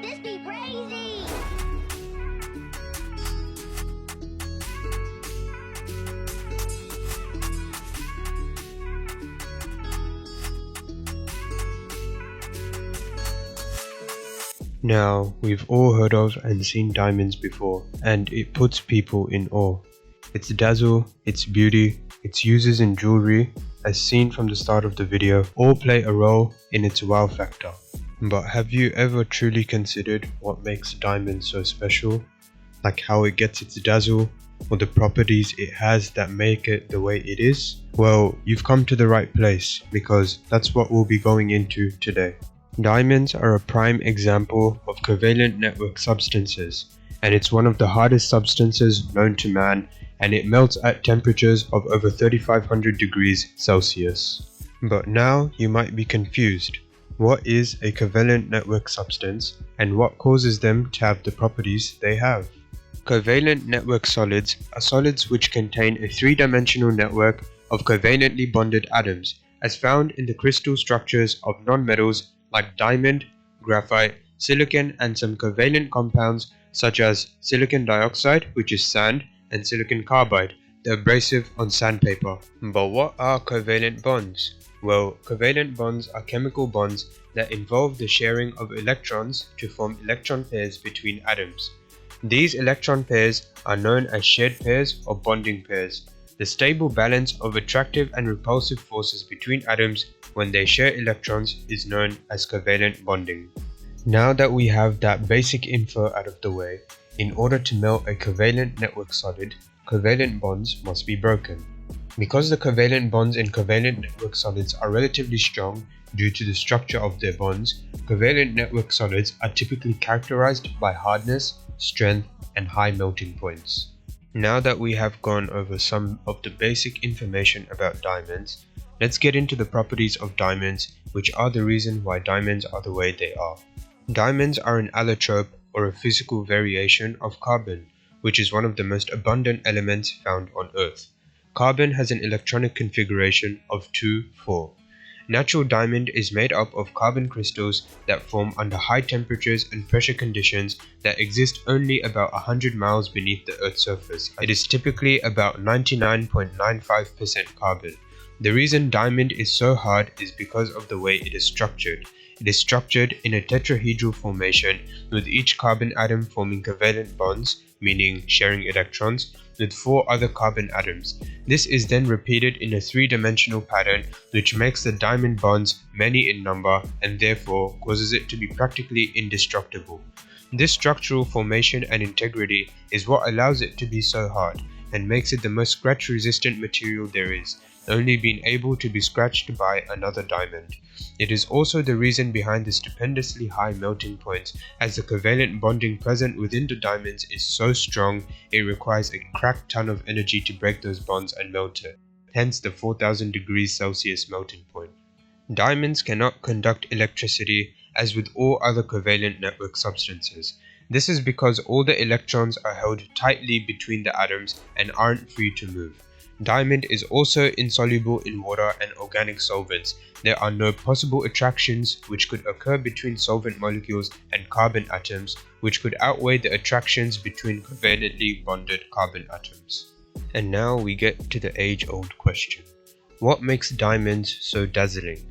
This be crazy! Now, we've all heard of and seen diamonds before, and it puts people in awe. Its dazzle, its beauty, its uses in jewelry, as seen from the start of the video, all play a role in its wow factor. But have you ever truly considered what makes diamonds so special? Like how it gets its dazzle, or the properties it has that make it the way it is? Well, you've come to the right place, because that's what we'll be going into today. Diamonds are a prime example of covalent network substances, and it's one of the hardest substances known to man, and it melts at temperatures of over 3500 degrees Celsius. But now you might be confused. What is a covalent network substance, and what causes them to have the properties they have? Covalent network solids are solids which contain a three-dimensional network of covalently bonded atoms, as found in the crystal structures of nonmetals like diamond, graphite, silicon, and some covalent compounds such as silicon dioxide, which is sand, and silicon carbide, the abrasive on sandpaper. But what are covalent bonds? Well, covalent bonds are chemical bonds that involve the sharing of electrons to form electron pairs between atoms. These electron pairs are known as shared pairs or bonding pairs. The stable balance of attractive and repulsive forces between atoms when they share electrons is known as covalent bonding. Now that we have that basic info out of the way, in order to melt a covalent network solid, covalent bonds must be broken. Because the covalent bonds in covalent network solids are relatively strong due to the structure of their bonds, covalent network solids are typically characterized by hardness, strength, and high melting points. Now that we have gone over some of the basic information about diamonds, let's get into the properties of diamonds, which are the reason why diamonds are the way they are. Diamonds are an allotrope, or a physical variation of carbon, which is one of the most abundant elements found on Earth. Carbon has an electronic configuration of 2,4. Natural diamond is made up of carbon crystals that form under high temperatures and pressure conditions that exist only about 100 miles beneath the Earth's surface. It is typically about 99.95% carbon. The reason diamond is so hard is because of the way it is structured. It is structured in a tetrahedral formation, with each carbon atom forming covalent bonds, meaning sharing electrons, with 4 other carbon atoms. This is then repeated in a three-dimensional pattern, which makes the diamond bonds many in number and therefore causes it to be practically indestructible. This structural formation and integrity is what allows it to be so hard and makes it the most scratch-resistant material there is, only being able to be scratched by another diamond. It is also the reason behind the stupendously high melting points, as the covalent bonding present within the diamonds is so strong it requires a crack ton of energy to break those bonds and melt it, hence the 4000 degrees Celsius melting point. Diamonds cannot conduct electricity as with all other covalent network substances. This is because all the electrons are held tightly between the atoms and aren't free to move. Diamond is also insoluble in water and organic solvents. There are no possible attractions which could occur between solvent molecules and carbon atoms, which could outweigh the attractions between covalently bonded carbon atoms. And now we get to the age-old question. What makes diamonds so dazzling?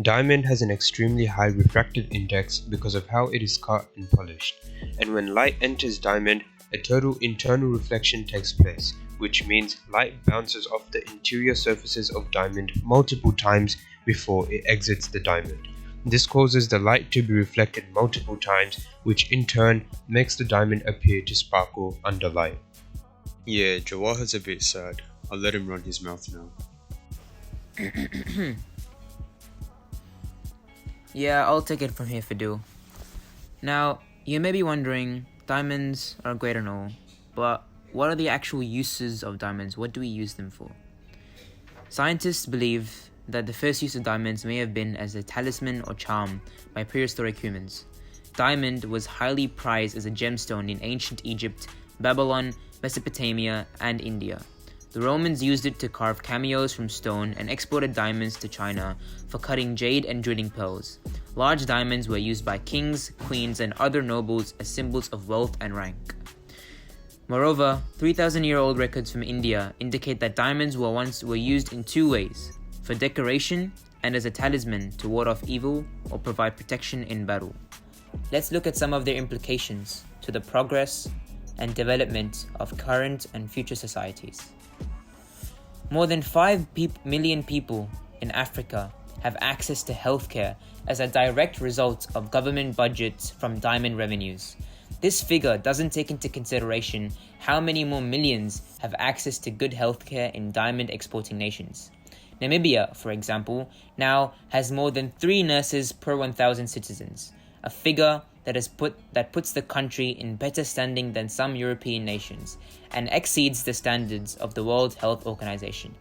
Diamond has an extremely high refractive index because of how it is cut and polished. And when light enters diamond, a total internal reflection takes place, which means light bounces off the interior surfaces of diamond multiple times before it exits the diamond. This causes the light to be reflected multiple times, which in turn makes the diamond appear to sparkle under light. Yeah, Jawahar's a bit sad. I'll let him run his mouth now. Yeah, I'll take it from here, Fidel. Now, you may be wondering, diamonds are great and all, but what are the actual uses of diamonds? What do we use them for? Scientists believe that the first use of diamonds may have been as a talisman or charm by prehistoric humans. Diamond was highly prized as a gemstone in ancient Egypt, Babylon, Mesopotamia, and India. The Romans used it to carve cameos from stone and exported diamonds to China for cutting jade and drilling pearls. Large diamonds were used by kings, queens, and other nobles as symbols of wealth and rank. Moreover, 3,000-year-old records from India indicate that diamonds were used in two ways: for decoration and as a talisman to ward off evil or provide protection in battle. Let's look at some of their implications to the progress and development of current and future societies. More than 5 million people in Africa have access to healthcare as a direct result of government budgets from diamond revenues. This figure doesn't take into consideration how many more millions have access to good healthcare in diamond exporting nations. Namibia, for example, now has more than 3 nurses per 1,000 citizens, a figure that puts the country in better standing than some European nations and exceeds the standards of the World Health Organization.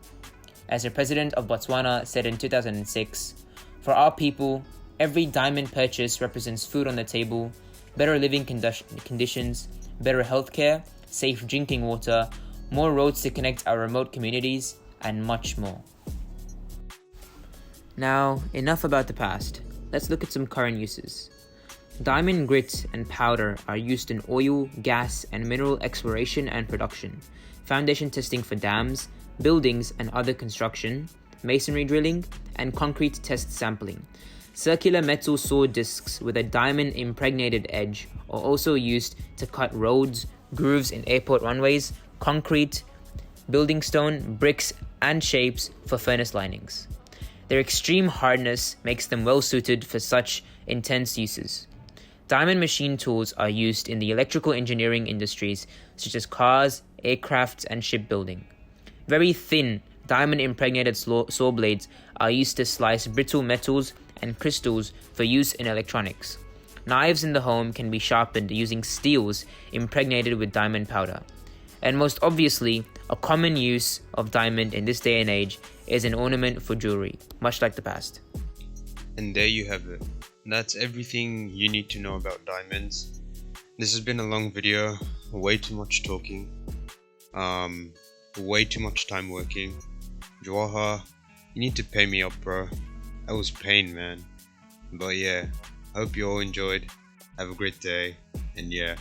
As the president of Botswana said in 2006, "For our people, every diamond purchase represents food on the table, better living conditions, better healthcare, safe drinking water, more roads to connect our remote communities, and much more." Now, enough about the past. Let's look at some current uses. Diamond grit and powder are used in oil, gas, and mineral exploration and production, foundation testing for dams, buildings and other construction, masonry drilling, and concrete test sampling. Circular metal saw discs with a diamond impregnated edge are also used to cut roads, grooves in airport runways, concrete, building stone, bricks, and shapes for furnace linings. Their extreme hardness makes them well suited for such intense uses. Diamond machine tools are used in the electrical engineering industries such as cars, aircraft, and shipbuilding. Very thin, diamond-impregnated saw blades are used to slice brittle metals and crystals for use in electronics. Knives in the home can be sharpened using steels impregnated with diamond powder. And most obviously, a common use of diamond in this day and age is an ornament for jewelry, much like the past. And there you have it. That's everything you need to know about diamonds. This has been a long video, way too much talking, way too much time working. Jawahar, you need to pay me up, bro. That was pain, man. But yeah, hope you all enjoyed. Have a great day, and yeah.